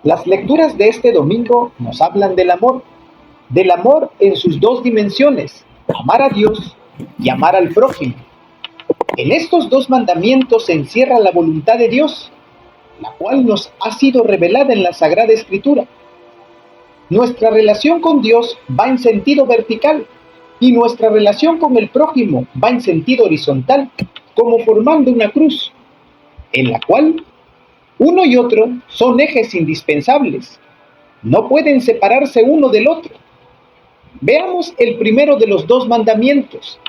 Las lecturas de este domingo nos hablan del amor en sus dos dimensiones, amar a Dios y amar al prójimo. En estos dos mandamientos se encierra la voluntad de Dios, la cual nos ha sido revelada en la Sagrada Escritura. Nuestra relación con Dios va en sentido vertical y nuestra relación con el prójimo va en sentido horizontal, como formando una cruz, en la cual uno y otro son ejes indispensables. No pueden separarse uno del otro. Veamos el primero de los dos mandamientos,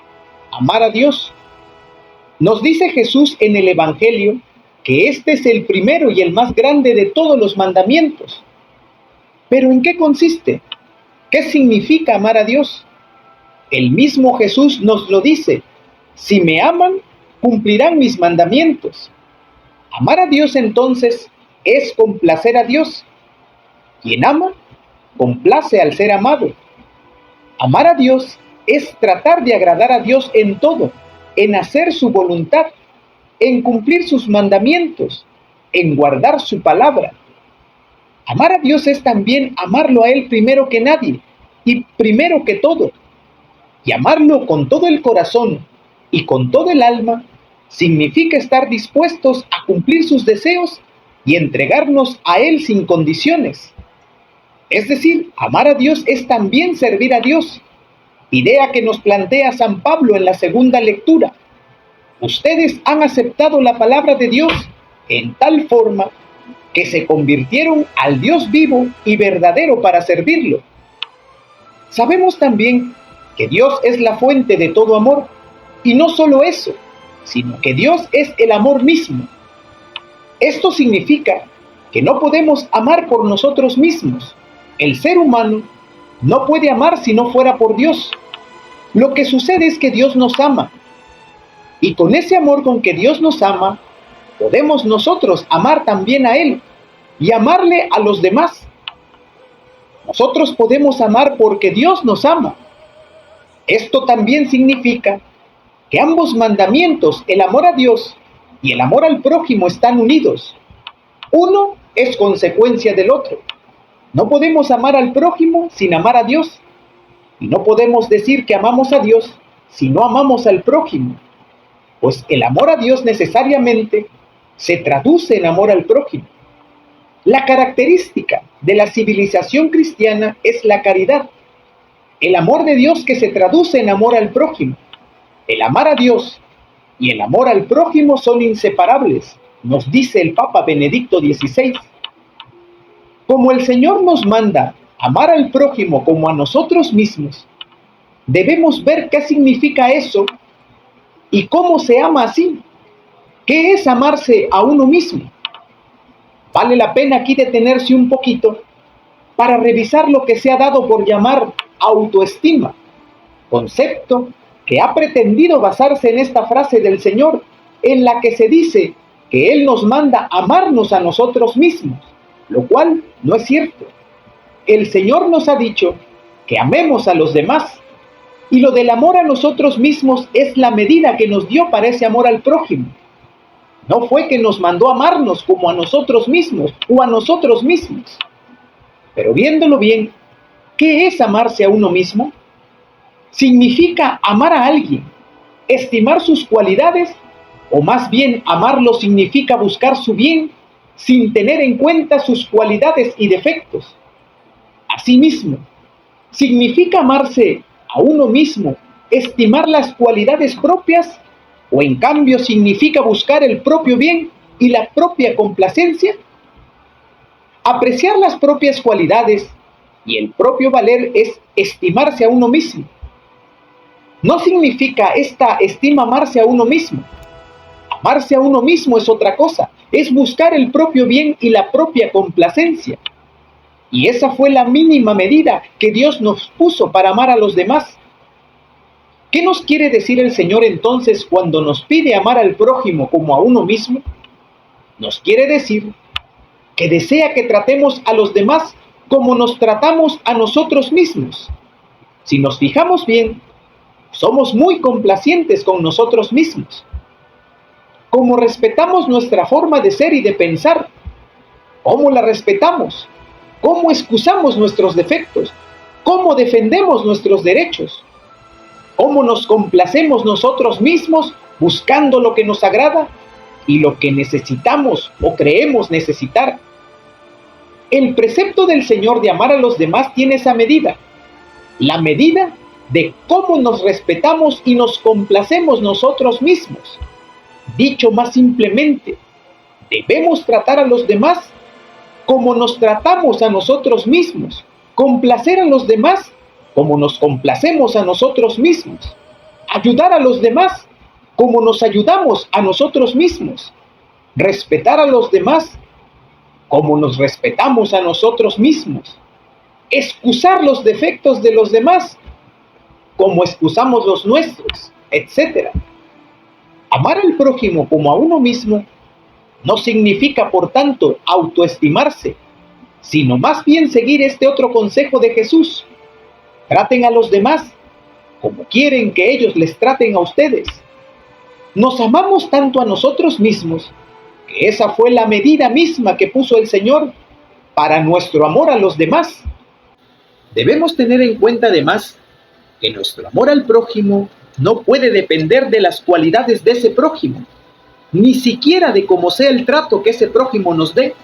amar a Dios. Nos dice Jesús en el Evangelio que este es el primero y el más grande de todos los mandamientos. ¿Pero en qué consiste? ¿Qué significa amar a Dios? El mismo Jesús nos lo dice: si me aman, cumplirán mis mandamientos. Amar a Dios entonces es complacer a Dios. Quien ama, complace al ser amado. Amar a Dios es tratar de agradar a Dios en todo, en hacer su voluntad, en cumplir sus mandamientos, en guardar su palabra. Amar a Dios es también amarlo a Él primero que nadie y primero que todo. Y amarlo con todo el corazón y con todo el alma significa estar dispuestos a cumplir sus deseos y entregarnos a Él sin condiciones. Es decir, amar a Dios es también servir a Dios, idea que nos plantea San Pablo en la segunda lectura. Ustedes han aceptado la palabra de Dios en tal forma que se convirtieron al Dios vivo y verdadero para servirlo. Sabemos también que Dios es la fuente de todo amor, y no solo eso, sino que Dios es el amor mismo. Esto significa que no podemos amar por nosotros mismos. El ser humano no puede amar si no fuera por Dios. Lo que sucede es que Dios nos ama, y con ese amor con que Dios nos ama, podemos nosotros amar también a Él y amarle a los demás. Nosotros podemos amar porque Dios nos ama. Esto también significa que ambos mandamientos, el amor a Dios y el amor al prójimo, están unidos. Uno es consecuencia del otro. No podemos amar al prójimo sin amar a Dios. Y no podemos decir que amamos a Dios si no amamos al prójimo. Pues el amor a Dios necesariamente se traduce en amor al prójimo. La característica de la civilización cristiana es la caridad, el amor de Dios que se traduce en amor al prójimo. El amar a Dios y el amor al prójimo son inseparables, nos dice el Papa Benedicto XVI. Como el Señor nos manda amar al prójimo como a nosotros mismos, debemos ver qué significa eso y cómo se ama así. ¿Qué es amarse a uno mismo? Vale la pena aquí detenerse un poquito para revisar lo que se ha dado por llamar autoestima, concepto que ha pretendido basarse en esta frase del Señor, en la que se dice que Él nos manda amarnos a nosotros mismos, lo cual no es cierto. El Señor nos ha dicho que amemos a los demás, y lo del amor a nosotros mismos es la medida que nos dio para ese amor al prójimo. No fue que nos mandó amarnos como a nosotros mismos o a nosotros mismos. Pero viéndolo bien, ¿qué es amarse a uno mismo? Significa amar a alguien, estimar sus cualidades, o más bien amarlo significa buscar su bien sin tener en cuenta sus cualidades y defectos. Asimismo, significa amarse a uno mismo, estimar las cualidades propias, o en cambio significa buscar el propio bien y la propia complacencia. Apreciar las propias cualidades y el propio valer es estimarse a uno mismo. No significa esta estima amarse a uno mismo. Amarse a uno mismo es otra cosa, es buscar el propio bien y la propia complacencia. Y esa fue la mínima medida que Dios nos puso para amar a los demás. ¿Qué nos quiere decir el Señor entonces cuando nos pide amar al prójimo como a uno mismo? Nos quiere decir que desea que tratemos a los demás como nos tratamos a nosotros mismos. Si nos fijamos bien, somos muy complacientes con nosotros mismos. Como respetamos nuestra forma de ser y de pensar, ¿Cómo la respetamos? ¿Cómo excusamos nuestros defectos? ¿Cómo defendemos nuestros derechos? ¿Cómo nos complacemos nosotros mismos buscando lo que nos agrada y lo que necesitamos o creemos necesitar? El precepto del Señor de amar a los demás tiene esa medida, la medida de cómo nos respetamos y nos complacemos nosotros mismos. Dicho más simplemente, debemos tratar a los demás como nos tratamos a nosotros mismos, complacer a los demás como nos complacemos a nosotros mismos, ayudar a los demás como nos ayudamos a nosotros mismos, respetar a los demás como nos respetamos a nosotros mismos, excusar los defectos de los demás como excusamos los nuestros, etc. Amar al prójimo como a uno mismo no significa, por tanto, autoestimarse, sino más bien seguir este otro consejo de Jesús: traten a los demás como quieren que ellos les traten a ustedes. Nos amamos tanto a nosotros mismos que esa fue la medida misma que puso el Señor para nuestro amor a los demás. Debemos tener en cuenta además que nuestro amor al prójimo no puede depender de las cualidades de ese prójimo, ni siquiera de cómo sea el trato que ese prójimo nos dé.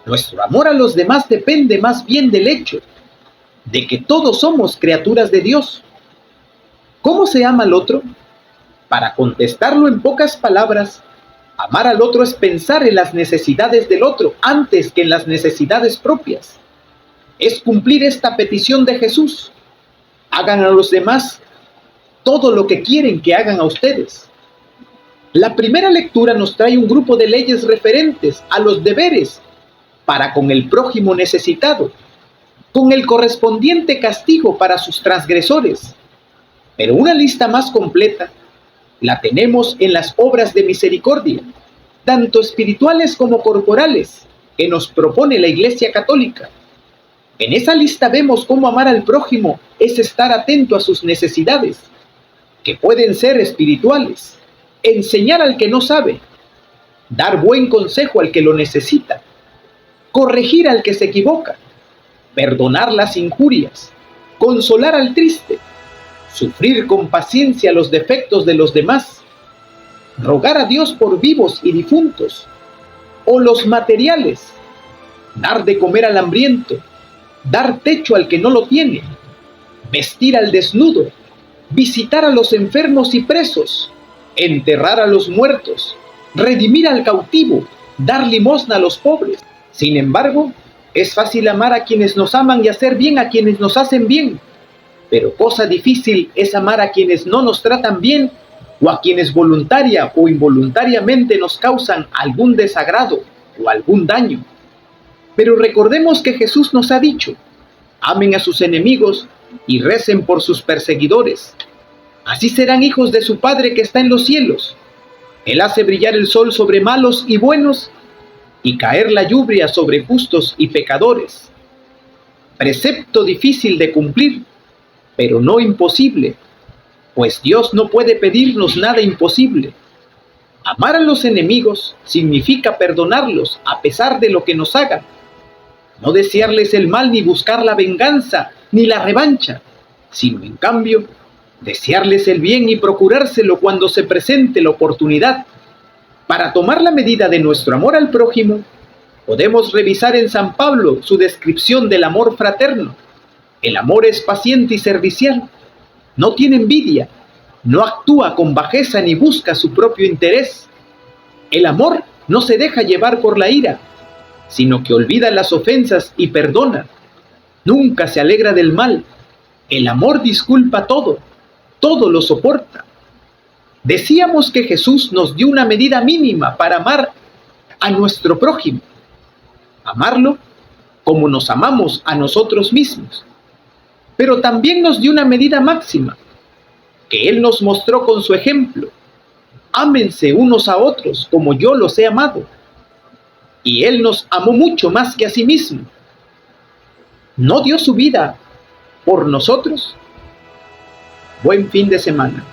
Nuestro amor a los demás depende más bien del hecho de que todos somos criaturas de Dios. ¿Cómo se ama al otro? Para contestarlo en pocas palabras, amar al otro es pensar en las necesidades del otro antes que en las necesidades propias. Es cumplir esta petición de Jesús: hagan a los demás todo lo que quieren que hagan a ustedes. La primera lectura nos trae un grupo de leyes referentes a los deberes para con el prójimo necesitado, con el correspondiente castigo para sus transgresores. Pero una lista más completa la tenemos en las obras de misericordia, tanto espirituales como corporales, que nos propone la Iglesia Católica. En esa lista vemos cómo amar al prójimo es estar atento a sus necesidades, que pueden ser espirituales, enseñar al que no sabe, dar buen consejo al que lo necesita, corregir al que se equivoca, perdonar las injurias, consolar al triste, sufrir con paciencia los defectos de los demás, rogar a Dios por vivos y difuntos, o los materiales, dar de comer al hambriento, dar techo al que no lo tiene, vestir al desnudo, visitar a los enfermos y presos, enterrar a los muertos, redimir al cautivo, dar limosna a los pobres. Sin embargo, es fácil amar a quienes nos aman y hacer bien a quienes nos hacen bien, pero cosa difícil es amar a quienes no nos tratan bien o a quienes voluntaria o involuntariamente nos causan algún desagrado o algún daño. Pero recordemos que Jesús nos ha dicho: amen a sus enemigos y recen por sus perseguidores. Así serán hijos de su Padre que está en los cielos. Él hace brillar el sol sobre malos y buenos y caer la lluvia sobre justos y pecadores. Precepto difícil de cumplir, pero no imposible, pues Dios no puede pedirnos nada imposible. Amar a los enemigos significa perdonarlos a pesar de lo que nos hagan, no desearles el mal ni buscar la venganza ni la revancha, sino en cambio desearles el bien y procurárselo cuando se presente la oportunidad. Para tomar la medida de nuestro amor al prójimo, podemos revisar en San Pablo su descripción del amor fraterno. El amor es paciente y servicial, no tiene envidia, no actúa con bajeza ni busca su propio interés. El amor no se deja llevar por la ira, sino que olvida las ofensas y perdona. Nunca se alegra del mal. El amor disculpa todo, todo lo soporta. Decíamos que Jesús nos dio una medida mínima para amar a nuestro prójimo. Amarlo como nos amamos a nosotros mismos. Pero también nos dio una medida máxima, que Él nos mostró con su ejemplo: ámense unos a otros como yo los he amado. Y Él nos amó mucho más que a sí mismo. ¿No dio su vida por nosotros? Buen fin de semana.